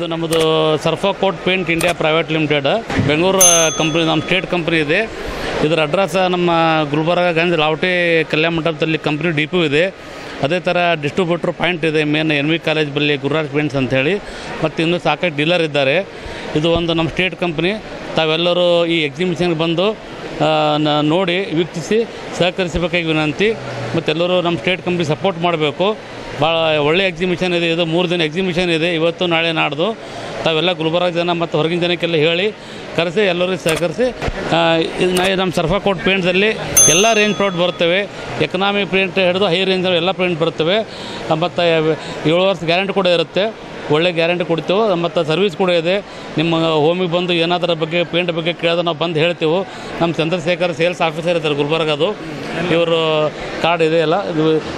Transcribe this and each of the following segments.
ಇದು ನಮ್ಮದು Surfacoat paint India private limited Bengaluru company, ನಮ್ಮ ಸ್ಟೇಟ್ ಕಂಪ್ನಿ ಇದೆ. ಇದರ ಅಡ್ರೆಸ್ ನಮ್ಮ ಗುಲ್ಬರ್ಗ ಗಂಜ್ ಲಾವಟಿ ಕಲ್ಯಾಣ ಮಂಟಪದಲ್ಲಿ ಕಂಪ್ನಿ ಡಿಪೋ ಇದೆ. ಅದೇ ಥರ ಡಿಸ್ಟ್ರಿಬ್ಯೂಟ್ರ್ ಪಾಯಿಂಟ್ ಇದೆ ಮೇನ್ NV ಕಾಲೇಜ್ ಬಳಿ ಗುರುರಾಜ್ ಪೇಂಟ್ಸ್ ಅಂಥೇಳಿ. ಮತ್ತು ಇನ್ನೂ ಸಾಕಷ್ಟು ಡೀಲರ್ ಇದ್ದಾರೆ. ಇದು ಒಂದು ನಮ್ಮ ಸ್ಟೇಟ್ ಕಂಪ್ನಿ. ತಾವೆಲ್ಲರೂ ಈ ಎಕ್ಸಿಬಿಷನ್ಗೆ ಬಂದು ನೋಡಿ ವೀಕ್ಷಿಸಿ ಸಹಕರಿಸಬೇಕಾಗಿ ವಿನಂತಿ. ಮತ್ತೆಲ್ಲರೂ ನಮ್ಮ ಸ್ಟೇಟ್ ಕಂಪ್ನಿ ಸಪೋರ್ಟ್ ಮಾಡಬೇಕು. ಭಾಳ ಒಳ್ಳೆಯ ಎಕ್ಸಿಬಿಷನ್ ಇದೆ. ಇದು 3 ದಿನ ಎಕ್ಸಿಬಿಷನ್ ಇದೆ, ಇವತ್ತು ನಾಳೆ ನಾಡ್ದು. ತಾವೆಲ್ಲ ಗುಲ್ಬರ್ಗ ಜನ ಮತ್ತು ಹೊರಗಿನ ಜನಕ್ಕೆಲ್ಲ ಹೇಳಿ ಕರೆಸಿ ಎಲ್ಲರೂ ಸಹಕರಿಸಿ. ನಮ್ಮ ಸರ್ಫಾಕೋಟ್ ಪೇಂಟ್ಸಲ್ಲಿ ಎಲ್ಲ ರೇಂಜ್ ಪ್ರಾಡಕ್ಟ್ ಬರ್ತವೆ. ಎಕನಾಮಿ ಪ್ರಿಂಟ್ ಹಿಡಿದು ಹೈ ರೇಂಜ್ ಎಲ್ಲ ಪ್ರಿಂಟ್ ಬರ್ತವೆ. ಮತ್ತು 7 ವರ್ಷ ಗ್ಯಾರಂಟಿ ಕೂಡ ಇರುತ್ತೆ. ಒಳ್ಳೆ ಗ್ಯಾರಂಟಿ ಕೊಡ್ತೇವೆ. ಮತ್ತು ಸರ್ವಿಸ್ ಕೂಡ ಇದೆ. ನಿಮ್ಮ ಹೋಮಿಗೆ ಬಂದು ಏನಾದರ ಬಗ್ಗೆ ಪೇಂಟ್ ಬಗ್ಗೆ ಕೇಳಿದ್ರೆ ನಾವು ಬಂದು ಹೇಳ್ತೇವೆ. ನಮ್ಮ ಚಂದ್ರಶೇಖರ್ ಸೇಲ್ಸ್ ಆಫೀಸರ್ ಇದ್ದಾರೆ ಗುಲ್ಬರ್ಗದು. ಇವರು ಕಾರ್ಡ್ ಇದೆ ಎಲ್ಲ.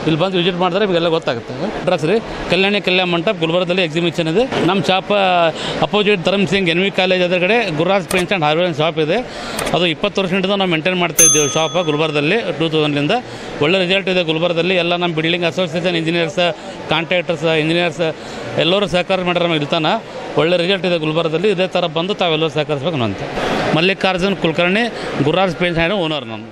ಇಲ್ಲಿ ಬಂದು ವಿಸಿಟ್ ಮಾಡಿದ್ರೆ ನಿಮಗೆಲ್ಲ ಗೊತ್ತಾಗುತ್ತೆ. ಅಡ್ರೆಸ್ ರೀ ಕಲ್ಯಾಣ ಮಂಟಪ ಗುಲ್ಬರ್ಗದಲ್ಲಿ ಎಕ್ಸಿಬಿಷನ್ ಇದೆ. ನಮ್ಮ shop opposite Dharm Singh NV college ಎದುರುಗಡೆ Gururaj paints and hardware shop ಇದೆ. ಅದು 20 ವರ್ಷದಿಂದ ನಾವು ಮೇಂಟೈನ್ ಮಾಡ್ತಾ ಇದ್ದೇವೆ ಶಾಪ್ ಗುಲ್ಬರ್ಗದಲ್ಲಿ 2000ರಿಂದ. ಒಳ್ಳೆ ರಿಸಲ್ಟ್ ಇದೆ ಗುಲ್ಬರ್ಗದಲ್ಲಿ. ಎಲ್ಲ ನಮ್ಮ building association engineers, contractors, engineers ಎಲ್ಲರೂ ಸಹಕಾರ ಮಾಡ್ಯಾರ ನಮಗೆ ಇರ್ತಾನೆ. ಒಳ್ಳೆ ರಿಸಲ್ಟ್ ಇದೆ ಗುಲ್ಬರ್ಗದಲ್ಲಿ. ಇದೇ ಥರ ಬಂದು ತಾವೆಲ್ಲರೂ ಸಹಕರಿಸ್ಬೇಕು ಅಂತ. Mallikarjun Kulkarni, Gururaj paints and owner ನಾನು.